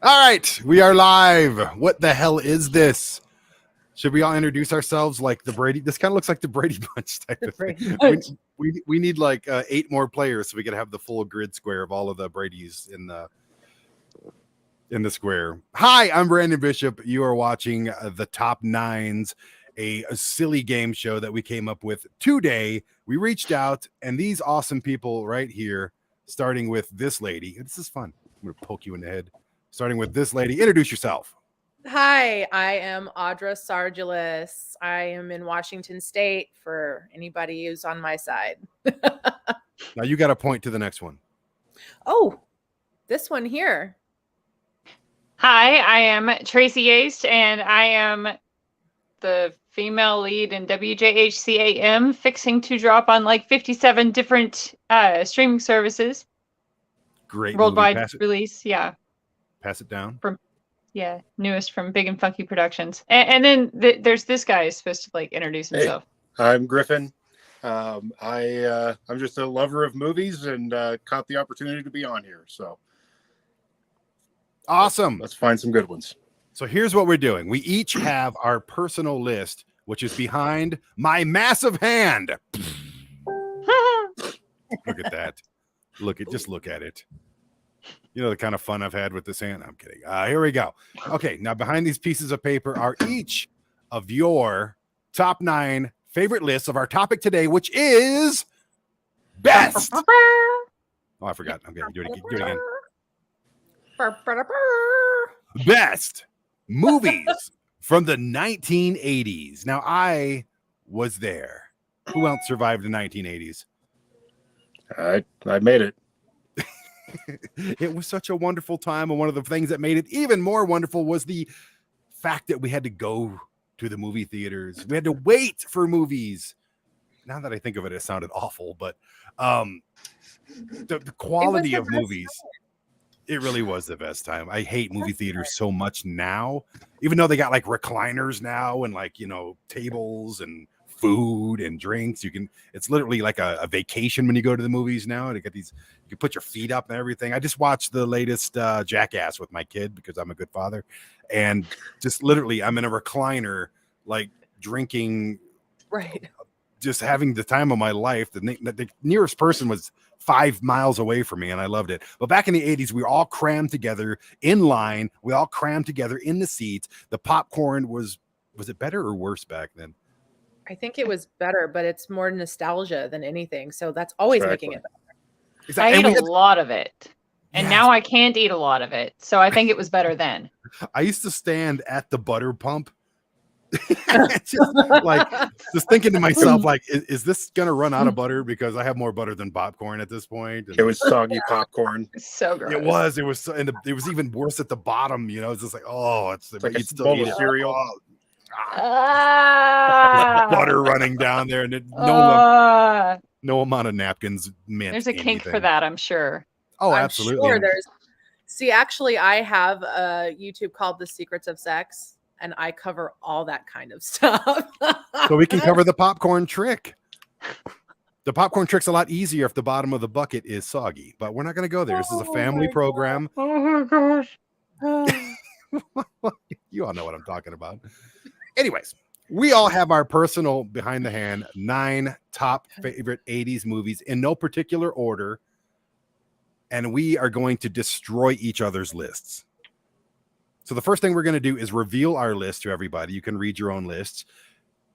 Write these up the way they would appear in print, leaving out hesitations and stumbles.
All right, we are live. What the hell is this? Should we all introduce ourselves like the Brady? This kind of looks like the Brady Bunch type of thing. We need like 8 more players so we can have the full grid square of all of the Bradys in the square. Hi, I'm Brandon Bishop. You are watching the Top Nines, a silly game show that we came up with today. We reached out, and these awesome people right here, starting with this lady. This is fun. I'm going to poke you in the head. Starting with this lady. Introduce yourself. Hi, I am Audra Sargelis. I am in Washington State for anybody who's on my side. Now you got to point to the next one. Oh, this one here. Hi, I am Tracy Yates, and I am the female lead in WJHCAM, fixing to drop on like 57 different streaming services. Great worldwide release. Yeah. Pass it down. Newest from Big and Funky Productions. And then there's this guy who's supposed to like introduce himself. Hey, I'm Griffin. I'm just a lover of movies and caught the opportunity to be on here. So awesome. Let's find some good ones. So here's what we're doing. We each have our personal list, which is behind my massive hand. Look at that. Just look at it. You know the kind of fun I've had with this hand? I'm kidding. Here we go. Okay, now behind these pieces of paper are each of your top 9 favorite lists of our topic today, which is best. Oh, I forgot. Okay, do it again. Best movies from the 1980s. Now, I was there. Who else survived the 1980s? I made it. It was such a wonderful time, and one of the things that made it even more wonderful was the fact that we had to go to the movie theaters. We had to wait for movies. Now that I think of it, it sounded awful, but the quality of movies, it really was the best time. I hate movie theaters so much now, even though they got like recliners now and like, tables and food and drinks. It's literally like a vacation when you go to the movies now. They got these, you can put your feet up and everything. I just watched the latest Jackass with my kid because I'm a good father, and just literally I'm in a recliner, like drinking, right, just having the time of my life. The nearest person was 5 miles away from me, and I loved it. But back in the 80s, we were all crammed together in line. We all crammed together in the seats. The popcorn was it better or worse back then? I think it was better, but it's more nostalgia than anything. So that's always making it better. Exactly. I ate a lot of it. And now I can't eat a lot of it. So I think it was better then. I used to stand at the butter pump. just thinking to myself, like, is this going to run out of butter? Because I have more butter than popcorn at this point. And it was soggy popcorn. So gross. It was, and it was even worse at the bottom. It's just like, it's like a bowl of cereal. Butter running down there, and no amount of napkins meant there's a kink for that, I'm sure. Oh, absolutely. I'm sure actually I have a YouTube called The Secrets of Sex, and I cover all that kind of stuff. So we can cover the popcorn trick. The popcorn trick's a lot easier if the bottom of the bucket is soggy, but we're not going to go there. This is a family program. Oh my gosh. You all know what I'm talking about. Anyways, we all have our personal behind the hand 9 top favorite 80s movies in no particular order, and we are going to destroy each other's lists. So the first thing we're going to do is reveal our list to everybody. You can read your own lists,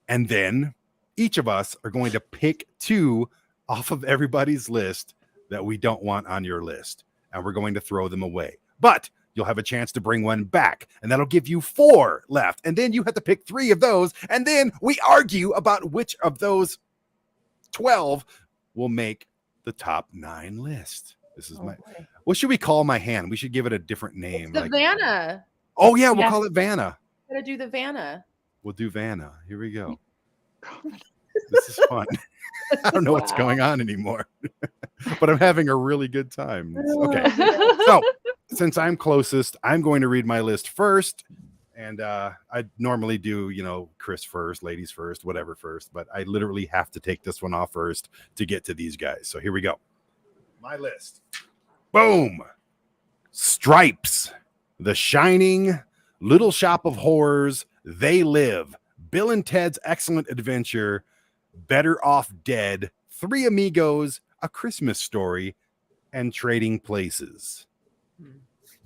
and then each of us are going to pick 2 off of everybody's list that we don't want on your list, and we're going to throw them away. But you'll have a chance to bring one back, and that'll give you 4 left. And then you have to pick 3 of those, and then we argue about which of those 12 will make the top 9 list. This is what should we call my hand? We should give it a different name. It's the Vanna. Oh yeah, we'll call it Vanna. Gotta do the Vanna. We'll do Vanna. Here we go. This is fun. I don't know what's going on anymore, but I'm having a really good time. Okay. So since I'm closest, I'm going to read my list first. And I normally do, Chris first, ladies first, whatever first. But I literally have to take this one off first to get to these guys. So here we go. My list. Boom. Stripes. The Shining, Little Shop of Horrors, They Live, Bill and Ted's Excellent Adventure, Better Off Dead, Three Amigos, A Christmas Story, and Trading Places.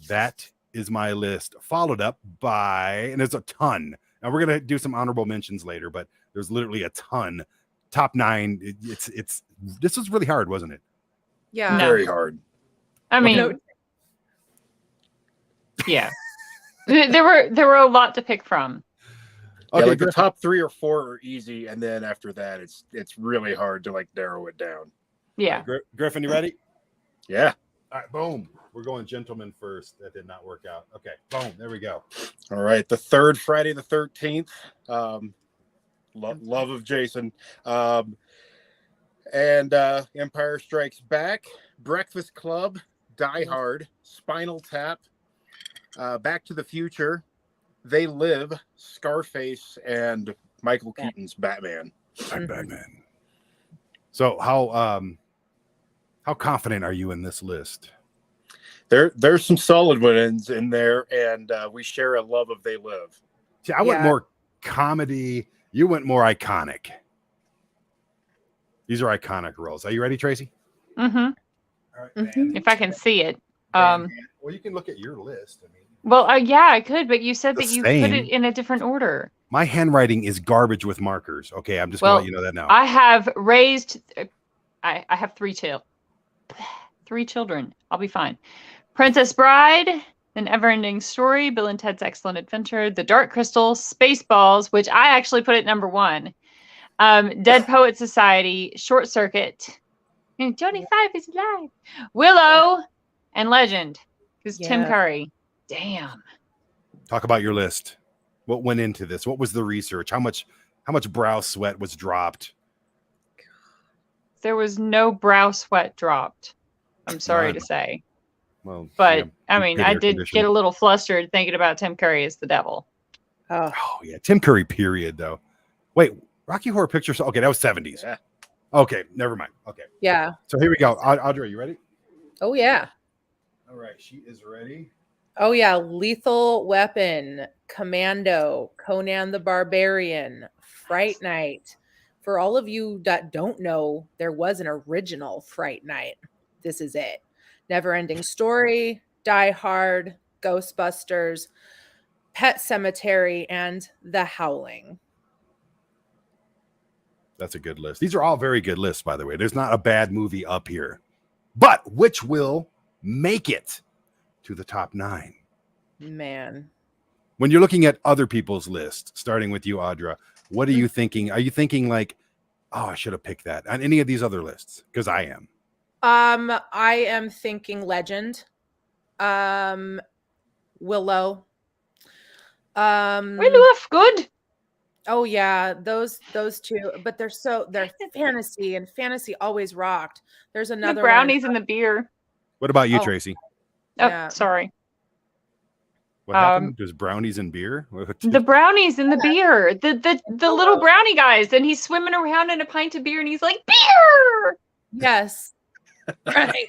That is my list, followed up by, and there's a ton. Now we're gonna do some honorable mentions later, but there's literally a ton. Top 9. It's this was really hard, wasn't it? Yeah. Very hard. I mean, No. yeah. There were a lot to pick from. Yeah, Okay, like the top 3 or 4 are easy, and then after that, it's really hard to like narrow it down. Yeah. Griffin, you ready? Yeah. All right, boom. We're going gentlemen first. That did not work out. Okay, boom. There we go. All right. The third Friday the 13th. Love of Jason. And Empire Strikes Back, Breakfast Club, Die Hard, Spinal Tap, Back to the Future, They Live, Scarface, and Michael Keaton's Batman. Batman. So how confident are you in this list? There's some solid ones in there, and we share a love of They Live. See, I went more comedy. You went more iconic. These are iconic roles. Are you ready, Tracy? Mm-hmm. All right, man. If I can see it. Well, you can look at your list. I mean, Well, yeah, I could, but you said The that you same. put it in a different order. my handwriting is garbage with markers. Okay, I'm just gonna let you know that now. I have raised. I have 3 children. I'll be fine. Princess Bride, An Never-Ending Story, Bill and Ted's Excellent Adventure, The Dark Crystal, Spaceballs, which I actually put at number 1. Dead Poet Society, Short Circuit, and Johnny Five is alive, Willow, and Legend. Because Tim Curry. Damn. Talk about your list. What went into this? What was the research? How much brow sweat was dropped? There was no brow sweat dropped. I'm sorry None. to say. Well, But yeah, I mean, good I air did conditioning. get a little flustered thinking about Tim Curry as the devil. Oh, Oh yeah, Tim Curry. Period. Though. Wait, Rocky Horror Picture Show. Okay, that was 70s. Yeah. Okay, never mind. Okay, yeah. so here we go. Audrey, you ready? Oh, yeah. All right, she is ready. Oh, yeah. Lethal Weapon, Commando, Conan the Barbarian, Fright Night. For all of you that don't know, there was an original Fright Night. This is it. Never-Ending Story, Die Hard, Ghostbusters, Pet Cemetery, and The Howling. That's a good list. These are all very good lists, by the way. There's not a bad movie up here. But which will make it to the top 9? Man. When you're looking at other people's lists, starting with you, Audra, what are you thinking? Are you thinking like, oh, I should have picked that on any of these other lists? Because I am. I am thinking Legend. Willow. Willow, good. Oh yeah, those 2, but they're fantasy, and fantasy always rocked. There's another The brownies and the beer. What about you, Oh. Tracy? Oh, Yeah. sorry. What happened? There's brownies and beer? The brownies and the beer. The little brownie guys, and he's swimming around in a pint of beer, and he's like, beer! Yes. Right.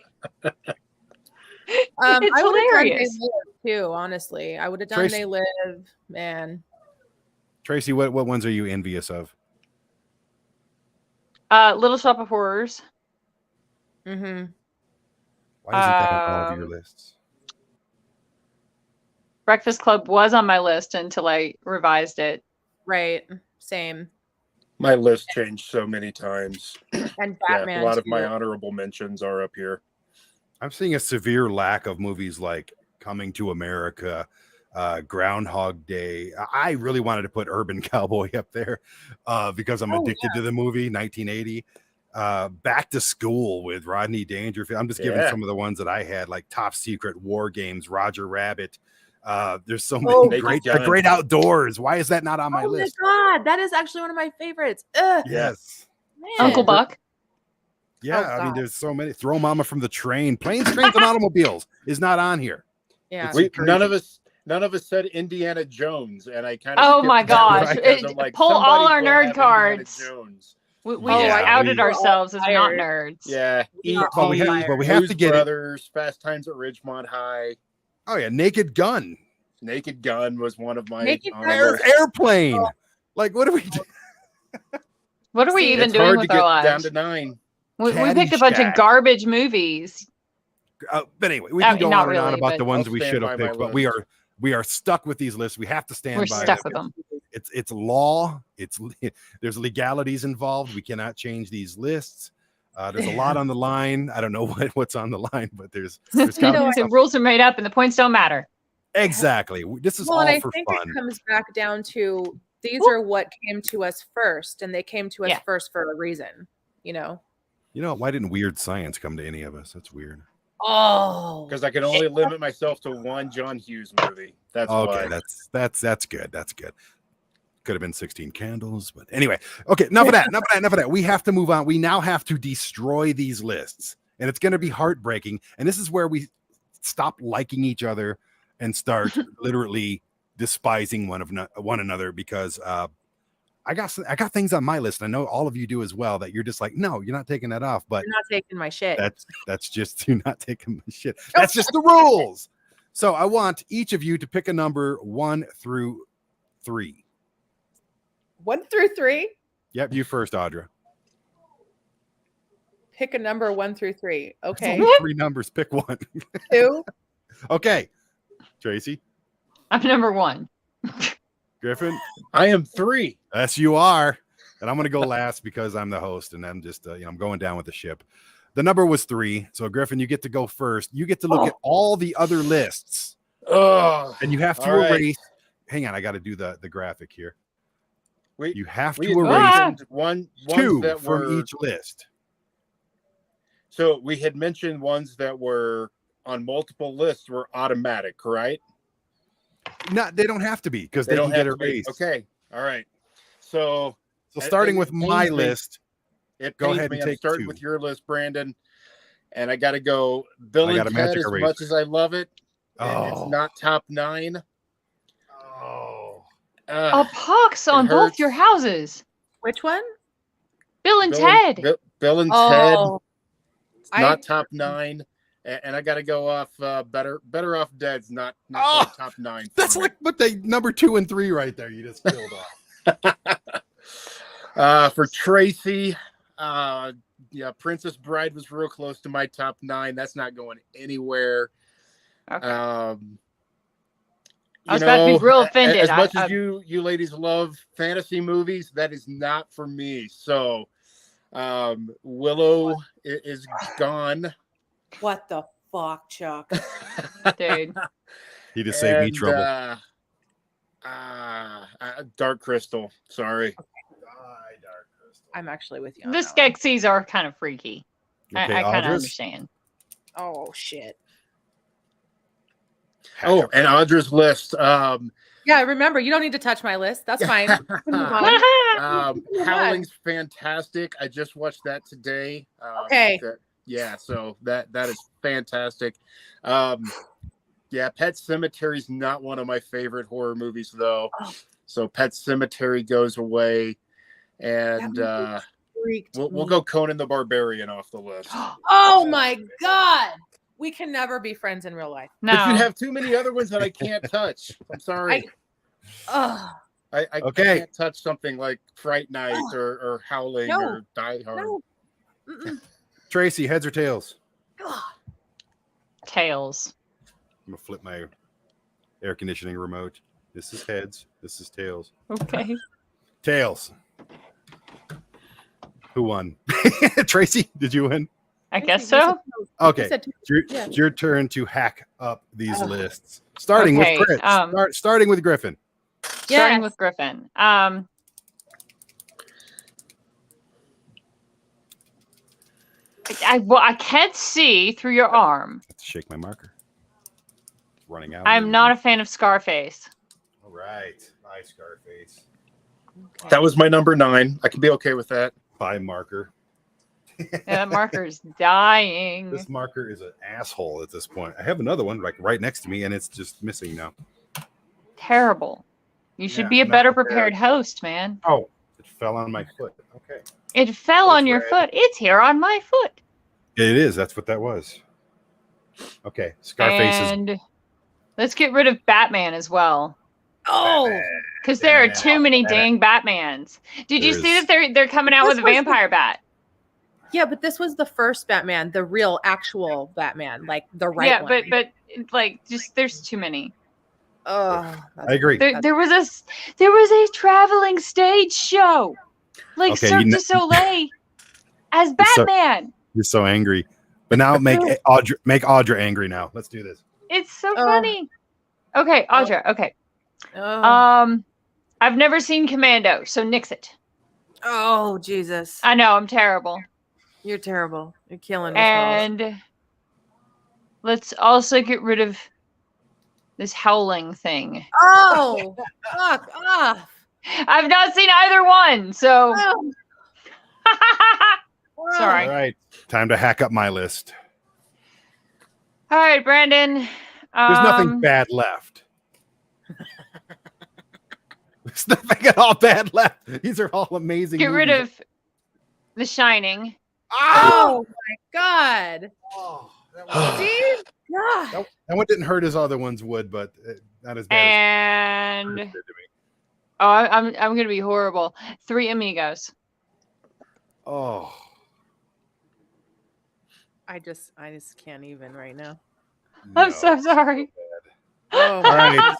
It's I would have done They hilarious. Live too, honestly. I would have done Tracy- They Live, man. Tracy, what ones are you envious of? Little Shop of Horrors. Mm-hmm. Why isn't that on all of your lists? Breakfast Club was on my list until I revised it. Right. Same. My list changed so many times. And Yeah, Batman. a lot of too. my honorable mentions are up here. I'm seeing a severe lack of movies like Coming to America, Groundhog Day. I really wanted to put Urban Cowboy up there because I'm addicted to the movie 1980. Back to School with Rodney Dangerfield. I'm just giving some of the ones that I had, like Top Secret, War Games, Roger Rabbit. There's so many great outdoors. Why is that not on my list? Oh my God, that is actually one of my favorites. Ugh, Yes. man. Uncle Buck. Yeah, Oh, I mean, God. there's so many. Throw Mama from the Train. Planes, Trains, and Automobiles is not on here. Yeah. It's None of us said Indiana Jones, and I kind of Oh my gosh. Pull all our nerd cards. Jones. We Yeah, outed we- ourselves as not Fired. nerds. Yeah, But we have to get it. Brothers, Fast Times at Ridgemont High. Oh yeah, Naked Gun. Naked Gun was one of my Naked on Gun the was- list. Airplane. Oh. Like, what do we do? What are we See, even It's doing hard to with get our down lives? to 9. We picked a bunch of Caddyshack. garbage movies. But anyway, we can go not on and on really, about but- the ones I'll we stand should by have my picked, but list. we are stuck with these lists. We have to stand We're by stuck them. with them. It's law. There's legalities involved. We cannot change these lists. There's a lot on the line. I don't know what's on the line, but there's The rules are made up and the points don't matter. exactly. This is Well, and all I for think fun. it comes back down to these Ooh. are what came to us first, and they came to us Yeah. first for a reason, you know. You know, why didn't Weird Science come to any of us? That's weird. Oh, Because I can only limit myself to one John Hughes movie. That's Okay, why. that's good. That's good. Could have been 16 Candles, but anyway. Okay, enough of that. Enough of that. We have to move on. We now have to destroy these lists, and it's going to be heartbreaking. And this is where we stop liking each other and start literally despising one another because I got things on my list. I know all of you do as well. That you're just like, no, you're not taking that off. But you're not taking my shit. that's just you're not taking my shit. That's just the rules. So I want each of you to pick a number 1 through 3. 1 through 3. Yep, you first, Audra. Pick a number 1 through 3. There's Okay. only 3 numbers. Pick one. 2. Okay, Tracy, I'm number 1. Griffin. I am 3. Yes, you are. And I'm going to go last because I'm the host and I'm just, I'm going down with the ship. The number was 3. So, Griffin, you get to go first. You get to look at all the other lists. Oh, And you have to all right. erase. Hang on, I got to do the graphic here. You have we to had erase mentioned ones 2 that from were each list. So we had mentioned ones that were on multiple lists were automatic, right? No, they don't have to be because they don't can get have to be. erased. Okay, all right. So Starting it with my pains me. list, It Go pains ahead me. and I'm take starting 2. with your list, Brandon, and I got to go. Bill I got and a Ted, magic as eraser. much as I love it, it's Oh. not top 9. Oh. A pox on both hurts. your houses. Which one? Bill and Ted. Bill and Ted, Oh, not top 9. And I got to go off better off Dead's not Oh, quite top 9. That's like what they number 2 and 3 right there. You just killed off. For Tracy, yeah, Princess Bride was real close to my top 9. That's not going anywhere. Okay. I I was about to be real offended. As much as you ladies love fantasy movies, that is not for me. So, Willow is gone. what the fuck, Chuck? Dude. He just saved me trouble. Dark Crystal. Sorry. I'm actually with you. On The that one. Skeksis are kind of freaky. Okay, I kind of Audra's? understand. Oh shit. Oh, and Audra's list. Yeah, remember, you don't need to touch my list. That's fine. Move on. Howling's fantastic. I just watched that today. Okay. So that is fantastic. Yeah, Pet Sematary is not one of my favorite horror movies, though. So Pet Sematary goes away, and we'll go Conan the Barbarian off the list. Oh my god. We can never be friends in real life. No. But you have too many other ones that I can't touch. I'm sorry. Ugh. I Okay. can't touch something like Fright Night or Howling No. or Die Hard. No. Mm-mm. Tracy, heads or tails? God. Tails. I'm gonna flip my air conditioning remote. This is heads. This is tails. Okay. Tails. Who won? Tracy, did you win? I guess so. Okay. said It's your turn to hack up these lists. Starting Okay, with Chris. Starting with Griffin. Starting with Griffin. I can't see through your arm. I have to shake my marker. It's running out. I'm not a fan of Scarface. All right. Bye, Scarface. That was my number 9. I can be okay with that. Bye, marker. Yeah, that marker's dying. This marker is an asshole at this point. I have another one like right next to me, and it's just missing now. Terrible. You should Yeah, be a not better prepared. prepared host, man. Oh, it fell on my foot. Okay. It fell That's on your right. foot. It's here on my foot. It is. That's what that was. Okay. Scarface is. And Let's get rid of Batman as well. Oh, Because there are Batman. too many dang Batmans. Did you see that they're coming out with a vampire bat? yeah, but this was the first Batman, the real, actual Batman, like the right Yeah, one. but like just there's too many. Oh, I agree. There was a traveling stage show, like Okay, Cirque du Soleil, as So- Batman. You're so angry. But now make Audra angry now. Let's do this. It's so funny. Okay, Audra. Okay. Oh, I've never seen Commando, so nix it. oh Jesus. I know I'm terrible. You're terrible. You're killing me. And let's also get rid of this Howling thing. Oh, fuck off. I've not seen either one, so Oh, sorry. All right. Time to hack up my list. All right, Brandon. There's nothing bad left. There's nothing at all bad left. These are all amazing. Get rid movies. of The Shining. Oh my God. Oh, that one- See? God. that one didn't hurt as other ones would, but not as bad And as it did to me. I'm gonna be horrible. Three Amigos. Oh, I just can't even right now. I'm no. so sorry. Oh, All right.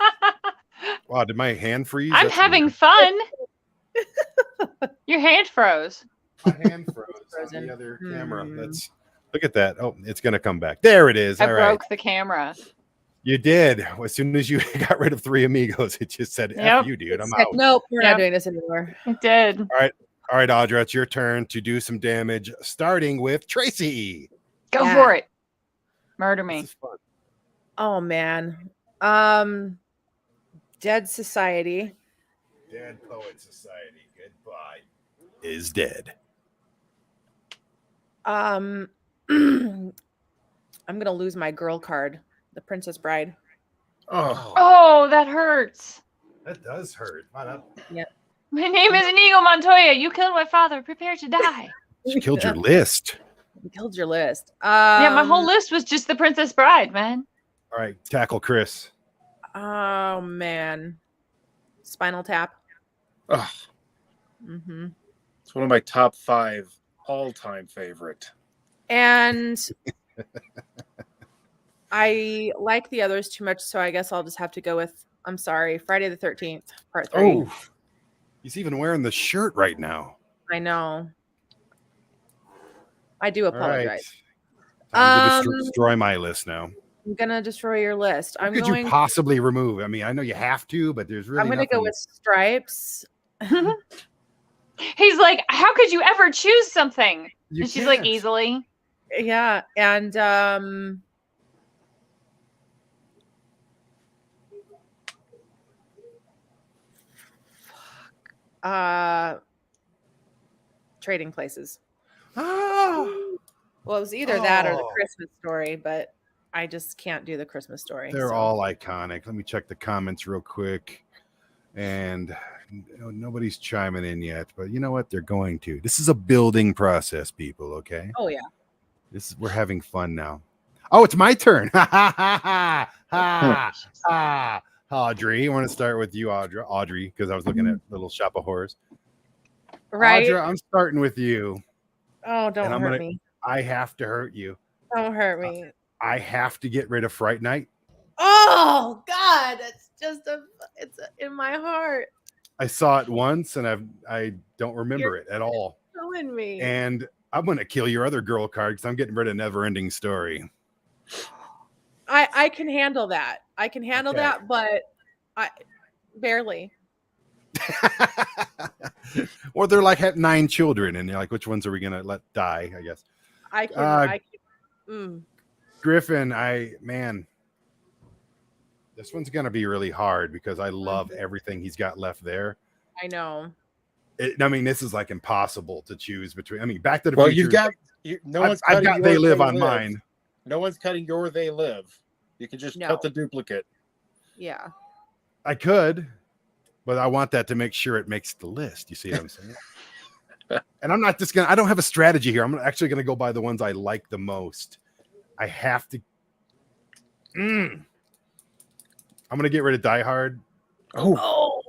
Wow, did my hand freeze? I'm That's having weird. fun. Your hand froze. My hand froze on Frozen. the other camera. Hmm. Let's look at that. Oh, it's gonna come back. There it is. I All right. broke the camera. You did. As soon as you got rid of Three Amigos, it just said, Yep. F you, dude. I'm Sick. out. Nope, we're Yep. not doing this anymore. It did. All right, Audra, it's your turn to do some damage, starting with Tracy. Go Yeah. for it. Murder This me. is fun. Oh man. Dead Society. Dead Poet Society. Goodbye. Is dead. I'm gonna lose my girl card, The Princess Bride. Oh, Oh, that hurts. That does hurt. Wow, that- My name is Inigo Montoya. You killed my father. Prepare to die. you killed your list. You killed your list. Yeah, my whole list was just The Princess Bride, man. All right, tackle Chris. Oh man. Spinal Tap. oh, Mm-hmm. it's one of my top 5 all-time favorite. And I like the others too much, so I guess I'll just have to go with, I'm sorry, Friday the 13th, part 3. Oh, he's even wearing the shirt right now. I know. I do All right. apologize. Time to destroy my list now. I'm gonna destroy your list. What could you possibly remove? I mean, I know you have to, but there's really I'm gonna go nothing- with Stripes. He's like, how could you ever choose something? You And she's like, can't. easily. Yeah, and Trading Places. Oh, Well, it was either that or the Oh. Christmas Story, but I just can't do the Christmas Story. they're so. all iconic. Let me check the comments real quick. And nobody's chiming in yet, but you know what? They're going to. This is a building process, people. Okay. Oh yeah. We're having fun now. Oh, it's my turn. Ha ha ha ha ha ha. Audrey, I want to start with you, Audrey, because I was looking at Little Shop of Horrors. Right. Audra, I'm starting with you. Oh, don't and I'm hurt gonna- me. I have to hurt you. Don't hurt me. I have to get rid of Fright Night. Oh God, it's in my heart. I saw it once, and I don't remember it at all. Killing me. And I'm gonna kill your other girl card because I'm getting rid of Never Ending Story. I can handle that. I can handle Okay. that, but I barely. Or they're like have 9 children, and you're like, which ones are we gonna let die? I guess. I can. Griffin, this one's gonna be really hard because I love everything he's got left there. I know. I mean, this is like impossible to choose between. I mean, Back to the Well, Future. you've got no one's I've cutting got your They Live on mine. No one's cutting your They Live. You can just No. cut the duplicate. Yeah. I could, but I want that to make sure it makes the list. You see what I'm saying? And I'm not just gonna. I don't have a strategy here. I'm actually gonna go by the ones I like the most. I have to. I'm gonna get rid of Die Hard, Oh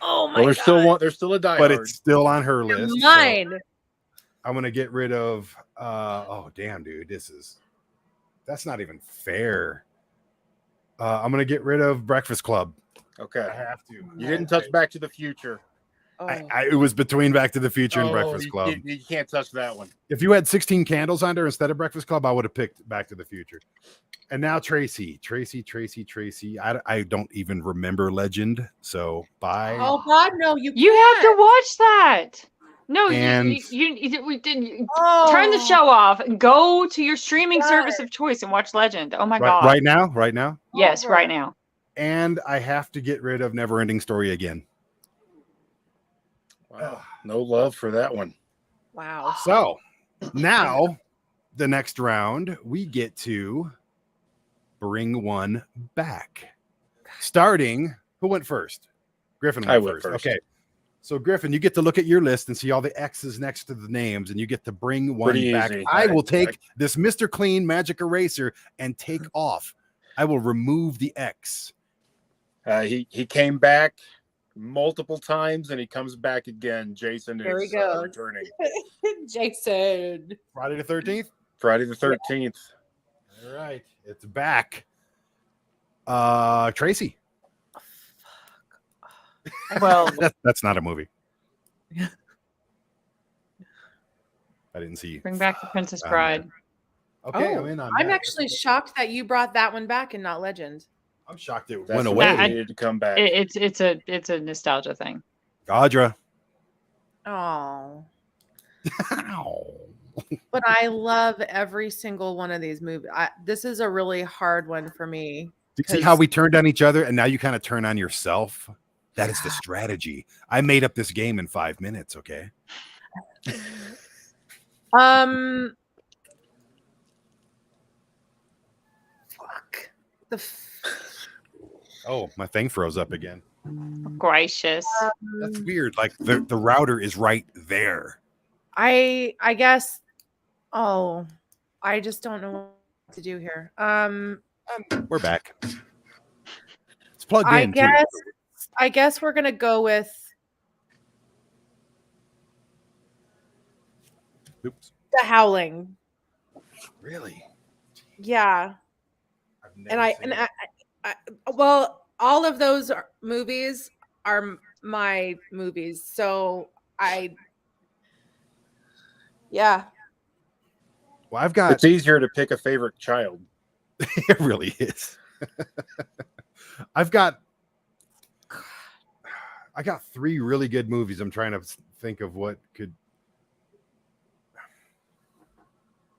my Well, there's god. still one. There's still a Die but Hard. it's still on her list. so Mine. I'm gonna get rid of. Oh damn, dude, that's not even fair. I'm gonna get rid of Breakfast Club. Okay. I have to. You didn't touch Back to the Future. Oh. It was between Back to the Future and Breakfast Club. You can't touch that one. If you had 16 Candles on there instead of Breakfast Club, I would have picked Back to the Future. And now Tracy. I don't even remember Legend. So bye. Oh god, no, you You have can't. to watch that. No, And- we didn't Oh, turn the show off. Go to your streaming God. service of choice and watch Legend. Oh my right, god! right now. Yes, Over. right now. And I have to get rid of Neverending Story again. Wow. No love for that one. Wow. So now the next round, we get to bring one back. Starting, who went first? Griffin I went went first. first. Okay. So Griffin, you get to look at your list and see all the X's next to the names, and you get to bring one Pretty back. easy. I will take this Mr. Clean magic eraser and take off. I will remove the X. He came back multiple times, and he comes back again. Jason There we is go. returning. Jason. Friday the 13th. Friday the 13th. All right, it's back. Tracy. Well, That's not a movie. I didn't see. bring back the Princess Bride. Okay, Oh, I'm in on I'm that. actually shocked that you brought that one back and not Legend. I'm shocked it That's went what away. I- needed to come back. It's a nostalgia thing. Audra. Oh. But I love every single one of these movies. This is a really hard one for me. Do you see how we turned on each other and now you kind of turn on yourself? That is the strategy. I made up this game in 5 minutes, okay? Fuck. Oh, my thing froze up again. Gracious. That's weird. Like the router is right there. I guess. Oh, I just don't know what to do here. We're back. It's plugged in. too. I guess we're gonna go with Oops. the Howling. Really? Yeah, I've never and I seen and it. I well, all of those movies are my movies, so yeah. Well, I've got It's easier to pick a favorite child. it really is. I got 3 really good movies. I'm trying to think of what could.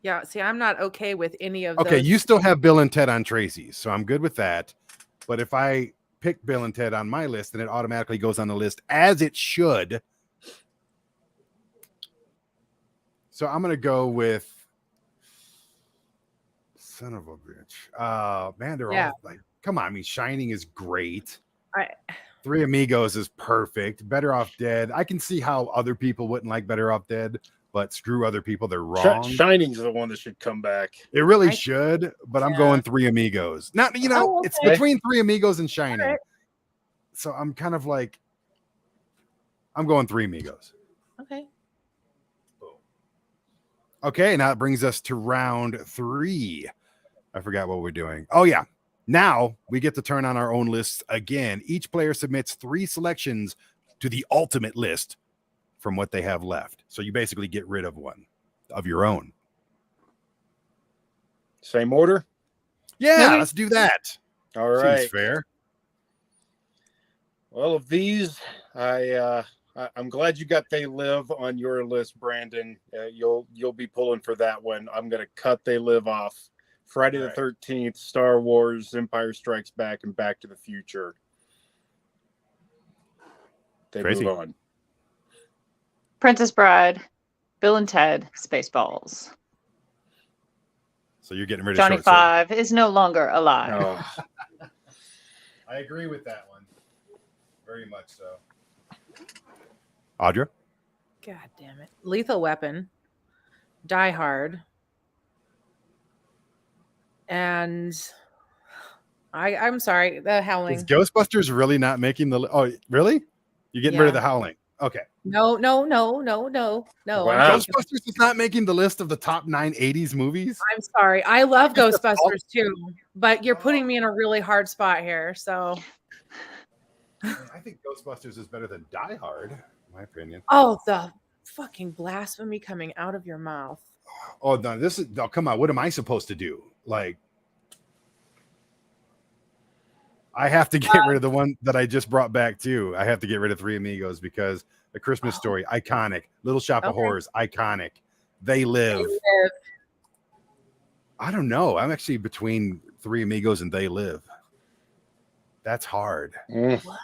Yeah, see, I'm not okay with any of Okay, those. you still have Bill and Ted on Tracy's, so I'm good with that. But if I pick Bill and Ted on my list, then it automatically goes on the list as it should. So I'm gonna go with son of a bitch. Man, they're all like, come on. I mean, Shining is great. Three Amigos is perfect. Better Off Dead. I can see how other people wouldn't like Better Off Dead, but screw other people. They're wrong. Shining's the one that should come back. It really should, but I'm going Three Amigos. Not, it's between Three Amigos and Shining. Right. So I'm kind of like, I'm going Three Amigos. Okay. Okay, now it brings us to round 3. I forgot what we're doing. Oh, yeah. Now we get to turn on our own lists again. Each player submits 3 selections to the ultimate list from what they have left. So you basically get rid of one of your own. Same order? Yeah, let's do that. All right. Seems fair. Well, of these, I'm glad you got They Live on your list, Brandon. You'll be pulling for that one. I'm going to cut They Live off. Friday the 13th, Star Wars, Empire Strikes Back, and Back to the Future. They move on. Princess Bride, Bill and Ted, Spaceballs. So you're getting rid of Johnny Five is no longer alive. Oh. I agree with that one. Very much so. Audra? God damn it. Lethal Weapon, Die Hard, and I'm sorry. The Howling. Is Ghostbusters really not making the? Oh, really? You're getting rid of the Howling? Okay. No. Wow. Ghostbusters is not making the list of the top 9 80s movies. I'm sorry. I love It's just Ghostbusters too, but you're putting me in a really hard spot here. So, I think Ghostbusters is better than Die Hard, in my opinion. oh, the fucking blasphemy coming out of your mouth. Oh no, this is no. Come on, what am I supposed to do? Like, I have to get rid of the one that I just brought back too. I have to get rid of Three Amigos because A Christmas Story, iconic. Little Shop of Horrors, iconic. They Live. I don't know. I'm actually between Three Amigos and They Live. That's hard. What?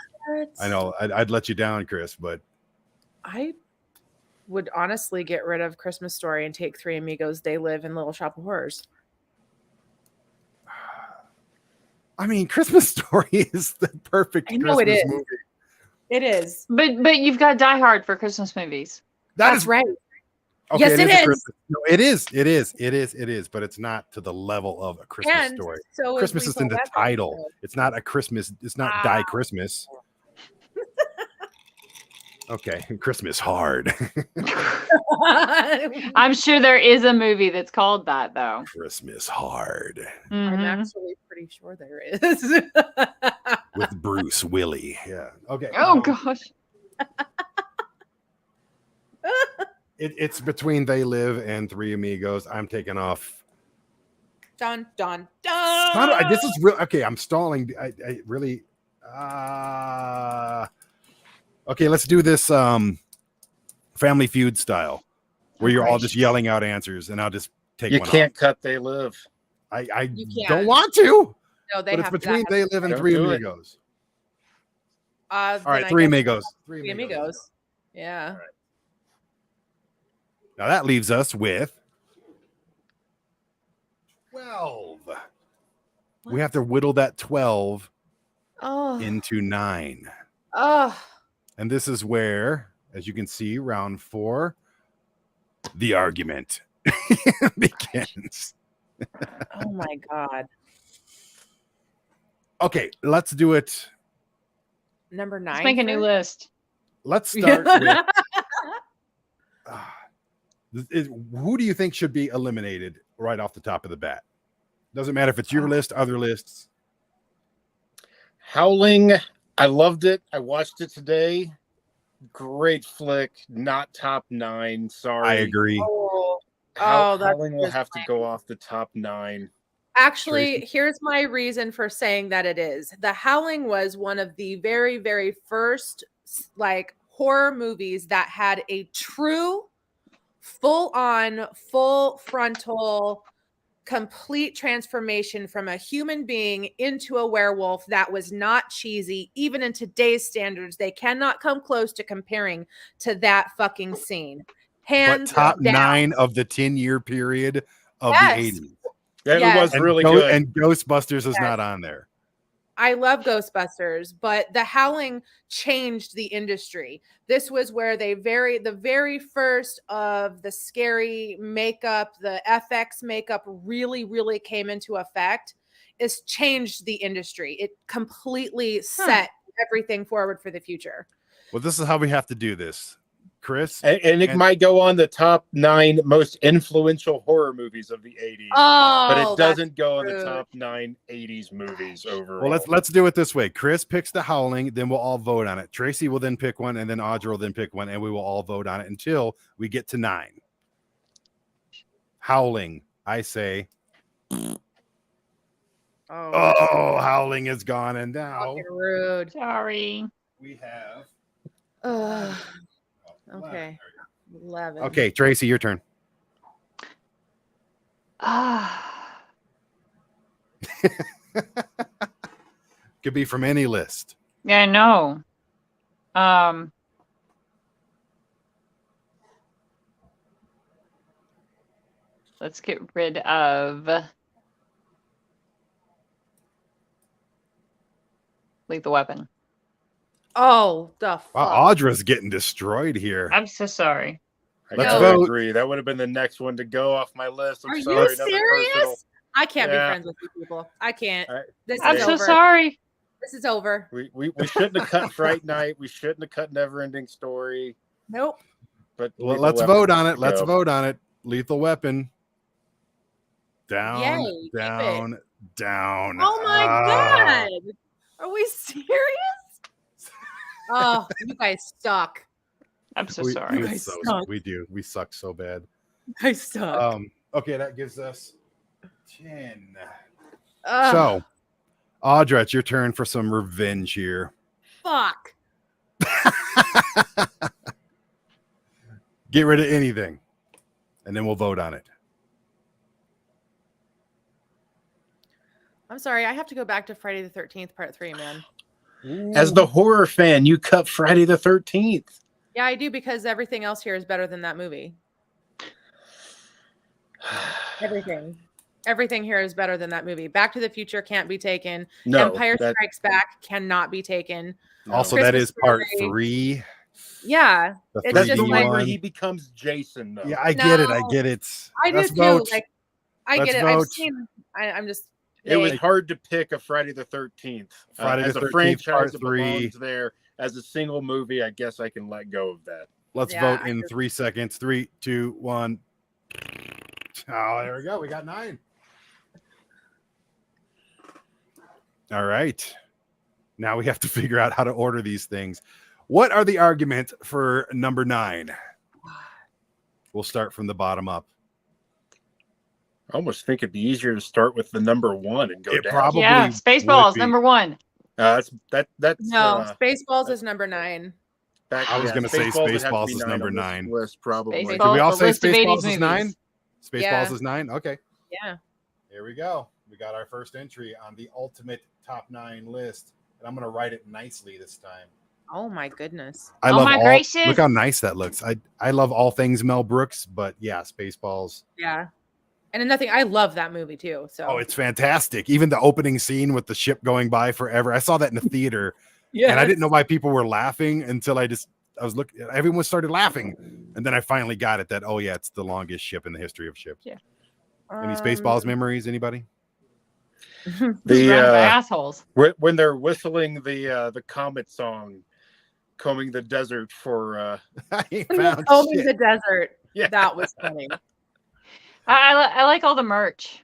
I know. I'd let you down, Chris, but I would honestly get rid of Christmas Story and take Three Amigos, They Live, and Little Shop of Horrors. I mean, Christmas Story is the perfect Christmas movie. It is. But you've got Die Hard for Christmas movies. That's right. Okay, yes, it is. No, it is, but it's not to the level of A Christmas Story. So Christmas is in the title. It's not a Christmas. It's not Die Christmas. Okay, Christmas hard. I'm sure there is a movie that's called that, though. Christmas hard. I'm actually pretty sure there is. With Bruce Willis. Yeah. Okay. Oh, gosh. It's between They Live and Three Amigos. I'm taking off. Dun, dun, How do dun. this is real. Okay, I'm stalling. I really. Okay, let's do this Family Feud style, where you're all just yelling out answers, and I'll just take You one can't off. cut They Live. I You can't. don't want to. No, they But it's have between that. They Live and Don't Three do it. Amigos. All All right, Three Amigos. Three Amigos. Yeah. Right. Now that leaves us with 12. We have to whittle that 12 Oh. into 9. Oh. And this is where, as you can see, round 4, the argument begins. Oh my God. Okay, let's do it. Number 9. Let's make a new list. Let's start with who do you think should be eliminated right off the top of the bat? Doesn't matter if it's your list, other lists. Howling. I loved it. I watched it today. Great flick. Not top 9. Sorry. I agree. That's Howling will have to go off the top 9. Actually, here's my reason for saying that it is. The Howling was one of the very, very first like horror movies that had a true, full-on, full frontal, complete transformation from a human being into a werewolf that was not cheesy. Even in today's standards, they cannot come close to comparing to that fucking scene. Hands But top down. 9 of the 10-year period of Yes. the 80s. That was really good. And Ghostbusters is not on there. I love Ghostbusters, but The Howling changed the industry. This was where the very first of the scary makeup, the FX makeup really, really came into effect. It's changed the industry. It completely set everything forward for the future. Well, this is how we have to do this. Chris? And it might go on the top 9 most influential horror movies of the 80s. But it doesn't go on the top 9 80s movies overall. Well, let's do it this way. Chris picks The Howling, then we'll all vote on it. Tracy will then pick one, and then Audra will then pick one, and we will all vote on it until we get to 9. Howling, I say. Oh, Howling is gone, and now Fucking rude. Sorry. we have. Okay. 11. Okay, Tracy, your turn. Could be from any list. Yeah, I know. Let's get rid of Lethal Weapon. Oh, the fuck. Wow, Audra's getting destroyed here. I'm so sorry. I Let's gotta vote. agree. That would have been the next one to go off my list. I'm Are sorry. you serious? I can't be Yeah. friends with you people. I can't. All right. This I'm is so over. sorry. This is over. We shouldn't have cut Fright Night. We shouldn't have cut Never-Ending Story. Nope. But Well, Lethal let's Weapon vote on has it. to Let's go. vote on it. Lethal Weapon. Down, Yay, keep it. down, down. Oh my Ah. god. Are we serious? Oh, you guys suck. I'm so We, sorry. You we guys so- suck. we do. We suck so bad. You guys suck. Okay, that gives us 10. Ugh, So, Audra, it's your turn for some revenge here. fuck. Get rid of anything, and then we'll vote on it. I'm sorry. I have to go back to Friday the 13th, part 3, man. As the horror fan, you cut Friday the 13th. Yeah, I do because everything else here is better than that movie. Everything. Everything here is better than that movie. Back to the Future can't be taken. No, Empire that- Strikes Back cannot be taken. no. Also, Christmas that is part Story. 3. Yeah. The It's That's just the 3D like- one where one. he becomes Jason, though. Yeah, I get it. I No. get it. I do Let's too. vote. Like, I Let's get it. I've vote. seen. I'm just. It was they- hard to pick a Friday the 13th. Friday as the a 13th, franchise part that 3. belongs there. As a single movie, I guess I can let go of that. Let's Yeah, vote I in just- 3 seconds. 3, 2, 1. Oh, there we go. We got 9. All right. Now we have to figure out how to order these things. What are the arguments for number 9? We'll start from the bottom up. I almost think it'd be easier to start with the number 1 and go It down. probably Yeah, would Spaceballs, be. number 1. That's No, Spaceballs is number 9. I was gonna say Spaceballs would have to Spaceballs be is 9 number on this 9. list, probably. Spaceballs. Did we all the say list of 80s Spaceballs is movies. 9? Spaceballs Yeah. is 9? Okay. Yeah. Here we go. We got our first entry on the ultimate top 9 list. And I'm going to write it nicely this time. Oh my goodness. I Oh love my all, gracious. Look how nice that looks. I love all things Mel Brooks, but yeah, Spaceballs. Yeah. And nothing. I love that movie too. So. Oh, it's fantastic. Even the opening scene with the ship going by forever. I saw that in the theater yeah. and I didn't know why people were laughing until I was looking. Everyone started laughing. And then I finally got it that, oh yeah, it's the longest ship in the history of ships. Yeah. Any Spaceballs memories? Anybody? Run by assholes. When they're whistling the Comet song, combing the desert for I ain't When they're found combing shit. the desert. Yeah. That was funny. I like all the merch.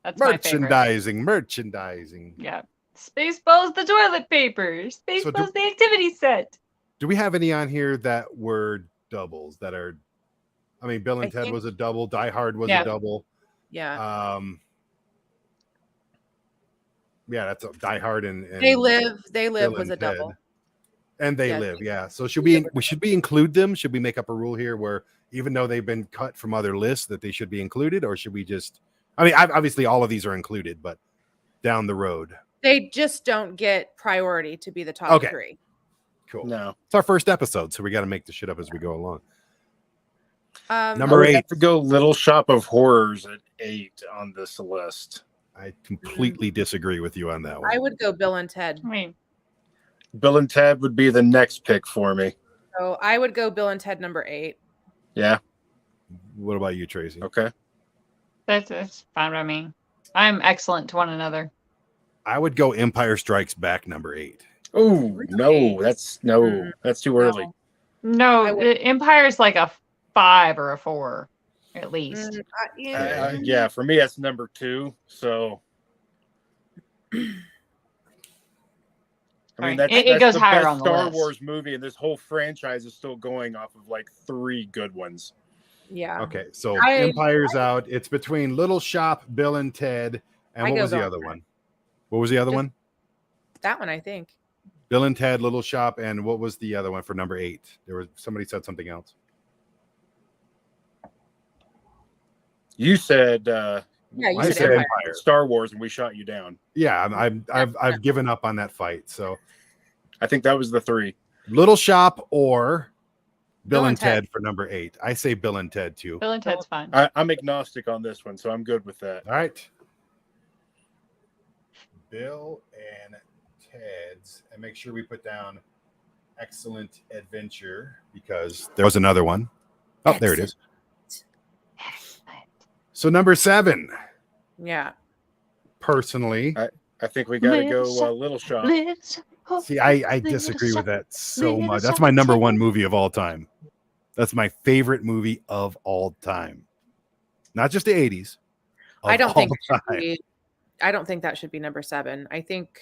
That's my favorite. Merchandising. Yeah. Spaceballs, the toilet paper. Spaceballs, the activity set. Do we have any on here that were doubles that are? I mean, Bill and I Ted think- was a double. Die Hard was Yeah. a double. Yeah. Yeah, that's a Die Hard and They live Bill was and a double. Ted. And They Yeah. Live. Yeah. So should we include them? Should we make up a rule here where even though they've been cut from other lists that they should be included, or should we just? I mean, obviously all of these are included, but down the road. They just don't get priority to be the top Okay. 3. Cool. no. It's our first episode, so we got to make the shit up as we go along. Um, Number I would 8. have to go Little Shop of Horrors at 8 on this list. I completely disagree with you on that one. I would go Bill and Ted. I mean, Bill and Ted would be the next pick for me. So I would go Bill and Ted number 8. Yeah. What about you, Tracy? Okay. that's fine by me. I'm excellent to one another. I would go Empire Strikes Back number 8. Oh no, that's too early. No, I would- the Empire's like a 5 or a 4, at least. Yeah. Yeah, for me that's number 2. So I mean, Right. that's, It that's goes the higher best on the Star list. Wars movie, and this whole franchise is still going off of like 3 good ones. Yeah. Okay, so I- Empire's out. It's between Little Shop, Bill and Ted, and I what go was the Bill other and Ted. one? What was the other Just- one? That one, I think. Bill and Ted, Little Shop, and what was the other one for number 8? There was somebody said something else. You said Yeah, you I said said Empire. Empire. Star Wars, and we shot you down. Yeah, I've given up on that fight. So I think that was the 3. Little Shop or Bill Bill and and Ted. Ted for number 8. I say Bill and Ted too. Bill and Ted's fine. I'm agnostic on this one, so I'm good with that. All right. Bill and Ted's, and make sure we put down Excellent Adventure because there was another one. Oh, there it is. So number 7, Yeah. Personally. I think we got to go Little Shop. See, I disagree with that so much. That's my number one movie of all time. That's my favorite movie of all time. Not just the 80s. I don't think that should be number 7. I think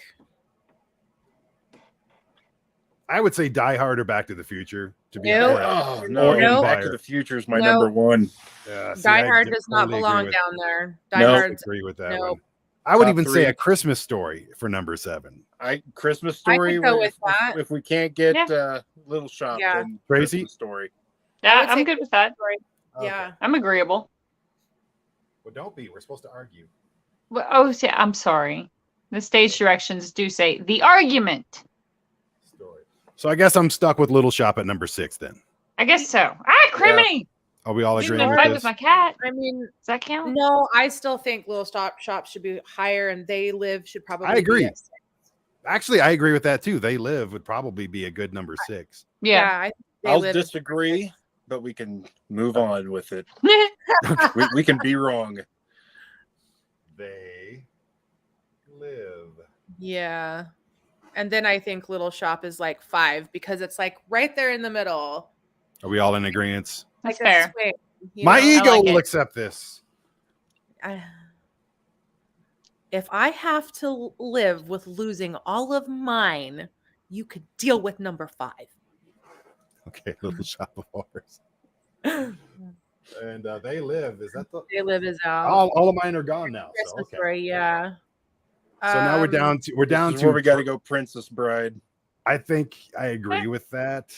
I would say Die Hard or Back to the Future. To be No. honest. Oh no, No. Back to the Future is my number one. Yeah, see, Die I Hard does not totally belong agree with- down there. Die No. Hard's agree with that no. one. I would Top even say three. A Christmas Story for number 7. Christmas I Story. could go if, with that. if we can't get Little Shop, Yeah. then Tracy? Christmas Story. I Yeah, would I'm say good with that. Story. Yeah. I'm agreeable. Well, don't be. We're supposed to argue. Well, oh, see, I'm sorry. The stage directions do say the argument. Story. So I guess I'm stuck with Little Shop at number 6 then. I guess so. Ah, criminy! Are we all You agreeing can with fight this? with my cat. I mean, Does that count? no, I still think Little Shop should be higher, and They Live should probably. I agree. Be at 6. Actually, I agree with that too. They Live would probably be a good number 6. Yeah. I think They I'll Live- disagree, but we can move on with it. We can be wrong. They Live. Yeah, and then I think Little Shop is like 5 because it's like right there in the middle. Are we all in agreement? That's Like a fair. swing, you My know? ego like will it. accept this. If I have to live with losing all of mine, you could deal with number 5. Okay, Little Shop of Horrors. And They Live. Is that the They Live is out. all of mine are gone now. So, Christmas okay. Story, yeah. So now we're down This is to where we got to go Princess Bride. I think I agree with that.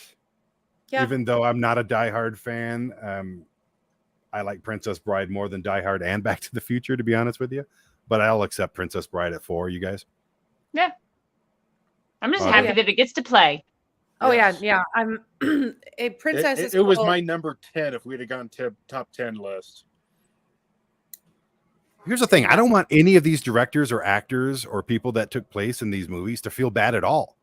Yeah. Even though I'm not a Die Hard fan, I like Princess Bride more than Die Hard and Back to the Future, to be honest with you. But I'll accept Princess Bride at 4. You guys? Yeah. I'm just Oh, happy yeah. that it gets to play. Oh Yes. yeah. I'm a princess. It was my number 10 if we'd have gone to top 10 list. Here's the thing. I don't want any of these directors or actors or people that took place in these movies to feel bad at all.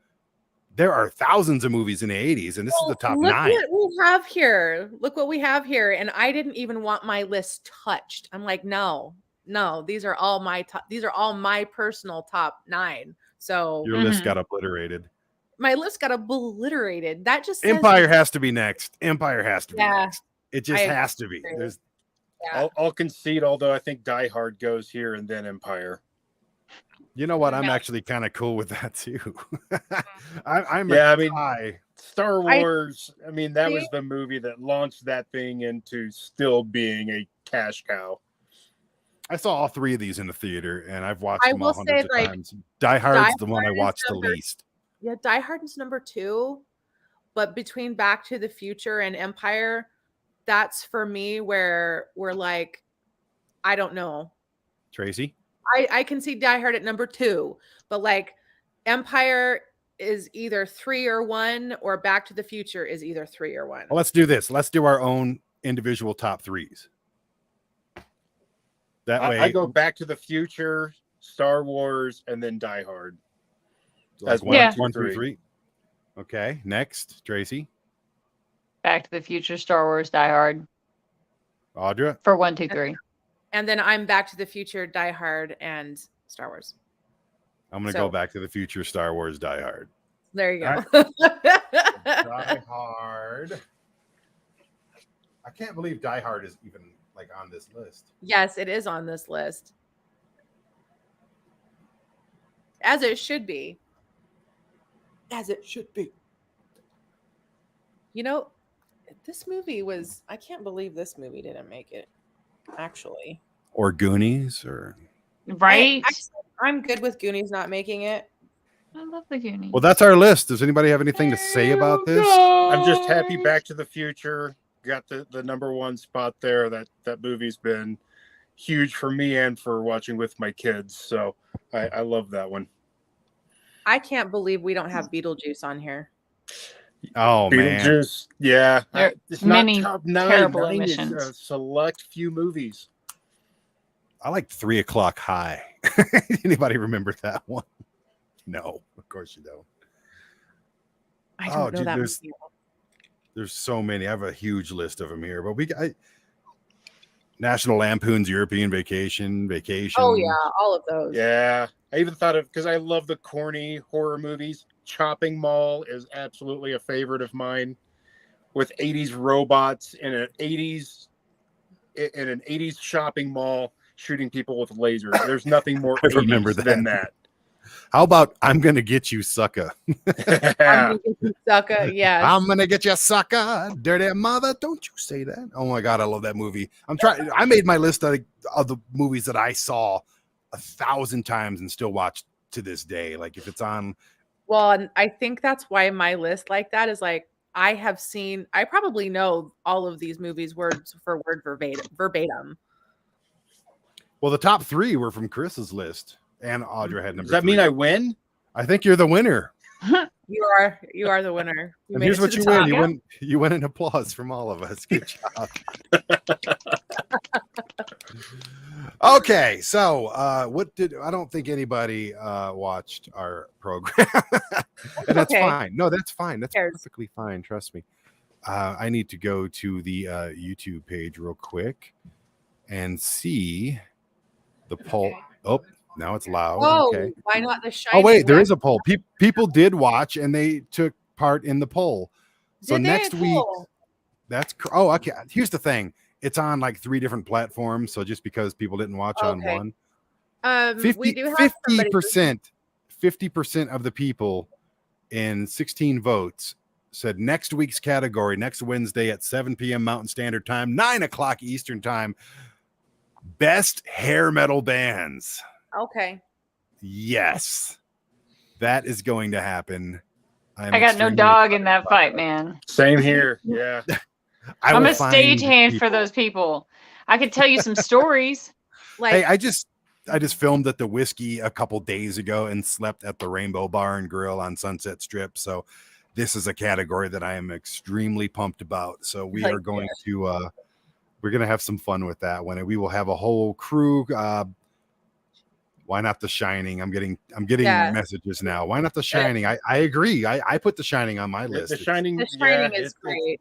There are thousands of movies in the 80s, and this is the top 9. Look what we have here. Look what we have here. And I didn't even want my list touched. I'm like, no, these are all my top. These are all my personal top 9. So Your list got obliterated. my list got obliterated. That just says Empire has to be next. Empire has to be Yeah. next. It just I has to be. agree. There's Yeah. I'll concede, although I think Die Hard goes here and then Empire. You know what? I'm Yeah. actually kind of cool with that too. I'm Yeah, a I mean, tie. Star I- Wars, that was See? the movie that launched that thing into still being a cash cow. I saw all 3 of these in the theater, and I've watched I them all will say, hundreds of like, times. Die Hard's the one I Hard is watched the number- least. Yeah, Die Hard is number 2, but between Back to the Future and Empire, that's for me where we're like, I don't know. Tracy? I can see Die Hard at number 2, but like Empire is either 3 or 1, or Back to the Future is either 3 or 1. Well, let's do this. Let's do our own individual top 3s. That way, I go Back to the Future, Star Wars, and then Die Hard. like as one, Yeah. 1 through 3. Okay, next, Tracy, Back to the Future, Star Wars, Die Hard Audra. for 1, 2, 3. And then I'm Back to the Future, Die Hard, and Star Wars. I'm going to So- go Back to the Future, Star Wars, Die Hard. There you All go. Die Hard. I can't believe Die Hard is even like on this list. Yes, it is on this list. As it should be. As it should be. You know, this movie was, I can't believe this movie didn't make it, actually. Or Goonies, or Right? I'm good with Goonies not making it. I love the Goonies. well, that's our list. Does anybody have anything to say about this? I'm just happy Back to the Future got the number 1 spot there. That movie's been huge for me and for watching with my kids. So I love that one. I can't believe we don't have Beetlejuice on here. Oh man, Beetlejuice, yeah. There are It's many not top 9. terrible 9 is omissions. a select few movies. I like 3 O'clock High. Anybody remember that one? No, of course you don't. I Oh, don't know dude, that there's- movie. There's so many. I have a huge list of them here, but National Lampoon's European Vacation. Oh yeah, all of those. Yeah. I even thought of, because I love the corny horror movies. Chopping Mall is absolutely a favorite of mine, with 80s robots in an 80s shopping mall shooting people with lasers. There's nothing more I remember 80s than that. How about I'm gonna get you, sucker? I'm gonna get you, sucker. Yes. I'm gonna get you, sucker. Dirty mother, don't you say that. Oh my god, I love that movie. I made my list of the movies that I saw 1,000 times and still watch to this day. Like if it's on. Well, and I think that's why my list like that is like I probably know all of these movies word for word verbatim. Well, the top 3 were from Chris's list, and Audra had number. Does that 3. mean I win? I think you're the winner. You are the winner. And here's what you win. You win an applause from all of us. Good job. Okay, so I don't think anybody watched our program. And that's fine. No, that's fine. That's perfectly fine. Trust me. I need to go to the YouTube page real quick and see the poll. Oh, now it's loud. Oh, okay. Why not The Shining? Oh, wait, there is a poll. People did watch and they took part in the poll. So next week, okay. Here's the thing. It's on like 3 different platforms. So just because people didn't watch on one, 50% of the people in 16 votes said next week's category, next Wednesday at 7 p.m. Mountain Standard Time, 9 o'clock Eastern Time, best hair metal bands. Okay. Yes, that is going to happen. I got no dog in that fight, man. Same here. Yeah. I'm a stagehand for those people. I could tell you some stories. Like, hey, I just filmed at the Whiskey a couple days ago and slept at the Rainbow Bar and Grill on Sunset Strip. So this is a category that I am extremely pumped about. So we are going to we're going to have some fun with that one, and we will have a whole crew. Why not The Shining? I'm getting messages now. Why not The Shining? I agree. I put The Shining on my list. The Shining is great.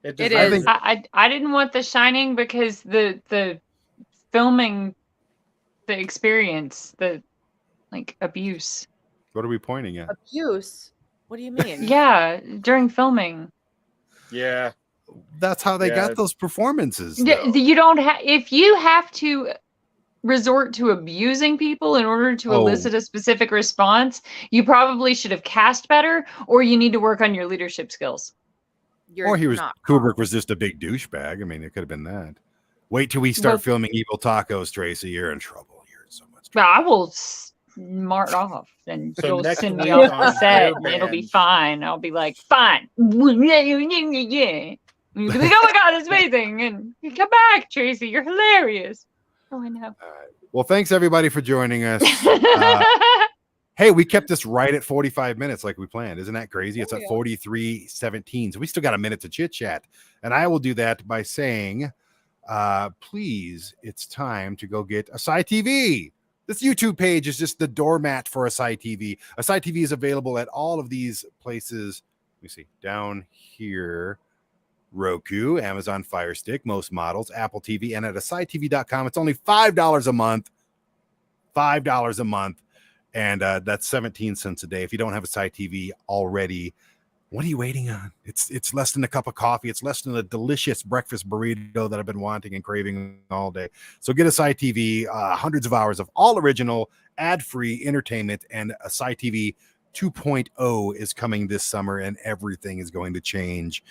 It is. I didn't want The Shining because the filming, the experience, the like abuse. What are we pointing at? Abuse? What do you mean? Yeah, during filming. Yeah. That's how they got those performances. You don't have, if you have to resort to abusing people in order to elicit a specific response, you probably should have cast better, or you need to work on your leadership skills. Kubrick was just a big douchebag. I mean, it could have been that. Wait till we start filming Evil Tacos, Tracy. You're in trouble. You're in so much trouble. I will smart off and you'll send me off the set and it'll be fine. I'll be like, fine. Yeah. You'll be like, oh my God, it's amazing. And you come back, Tracy. You're hilarious. Oh, I know. All right. Well, thanks everybody for joining us. Hey, we kept this right at 45 minutes like we planned. Isn't that crazy? It's at 43:17. So we still got a minute to chit chat. And I will do that by saying, please, it's time to go get ASY TV. This YouTube page is just the doormat for ASY TV. ASY TV is available at all of these places. Let me see, down here. Roku, Amazon Fire Stick, most models, Apple TV, and at asytv.com. It's only $5 a month. $5 a month. And that's 17 cents a day. If you don't have ASY TV already, what are you waiting on? It's less than a cup of coffee. It's less than a delicious breakfast burrito that I've been wanting and craving all day. So get ASY TV, hundreds of hours of all original, ad-free entertainment, and ASY TV 2.0 is coming this summer, and everything is going to change.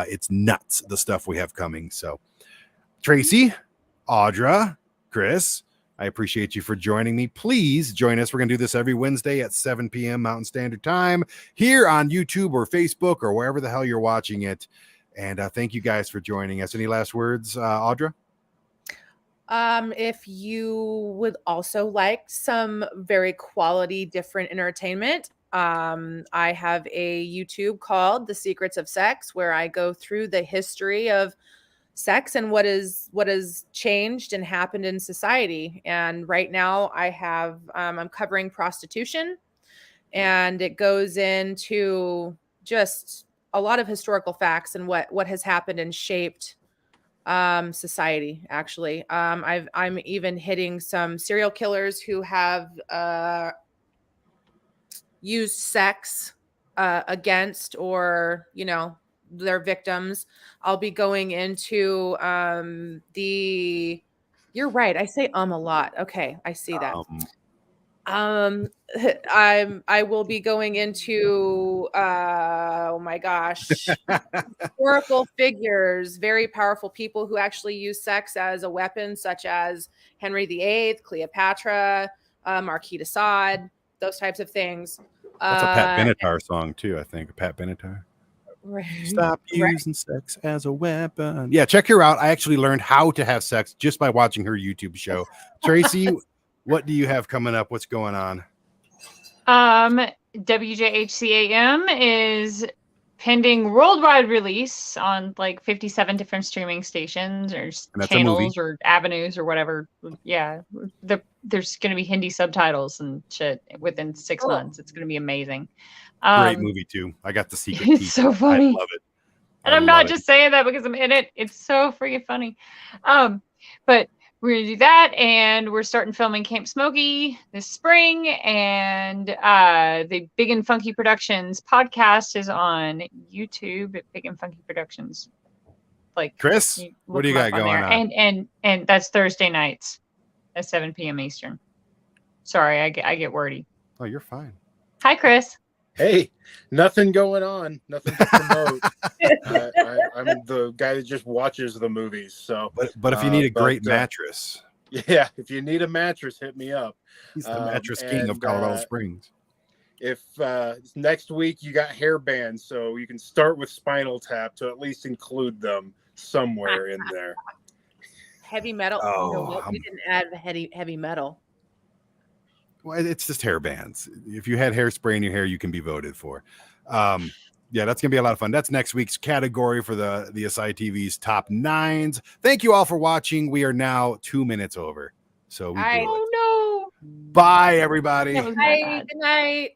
It's nuts, the stuff we have coming. So, Tracy, Audra, Chris, I appreciate you for joining me. Please join us. We're going to do this every Wednesday at 7 p.m. Mountain Standard Time here on YouTube or Facebook or wherever the hell you're watching it. And thank you guys for joining us. Any last words, Audra? If you would also like some very quality, different entertainment, I have a YouTube called The Secrets of Sex, where I go through the history of sex and what has changed and happened in society. And right now I have, I'm covering prostitution, and it goes into just a lot of historical facts and what has happened and shaped society. Actually, I'm even hitting some serial killers who have used sex against, or their victims. I'll be going into you're right, I say a lot. Okay, I see that. I will be going into oh my gosh, historical figures, very powerful people who actually use sex as a weapon, such as Henry VIII, Cleopatra, Marquis de Sade, those types of things. That's a Pat Benatar song too, I think. Pat Benatar. Right. Stop using sex as a weapon. Yeah, check her out. I actually learned how to have sex just by watching her YouTube show. Tracy, what do you have coming up? What's going on? WJHCAM is pending worldwide release on like 57 different streaming stations or channels or avenues or whatever. Yeah, there's going to be Hindi subtitles and shit within 6 months. It's going to be amazing. Great movie too. I got the secret. It's so funny. I love it. And I'm not just saying that because I'm in it. It's so freaking funny. But we're going to do that, and we're starting filming Camp Smokey this spring, and the Big and Funky Productions podcast is on YouTube at Big and Funky Productions. Like, Chris, what do you got going on? And that's Thursday nights at 7 p.m. Eastern. Sorry, I get wordy. Oh, you're fine. Hi, Chris. Hey, nothing going on. Nothing to promote. I'm the guy that just watches the movies. So, but if you need a great mattress, yeah, if you need a mattress, hit me up. He's the mattress king of Colorado Springs. If next week you got hair bands, so you can start with Spinal Tap to at least include them somewhere in there. Heavy metal. No, we didn't add heavy metal. Well, it's just hair bands. If you had hairspray in your hair, you can be voted for. Yeah, that's gonna be a lot of fun. That's next week's category for the ASY TV's top 9s. Thank you all for watching. We are now 2 minutes over. So we oh no. Bye, everybody. Bye. Good night.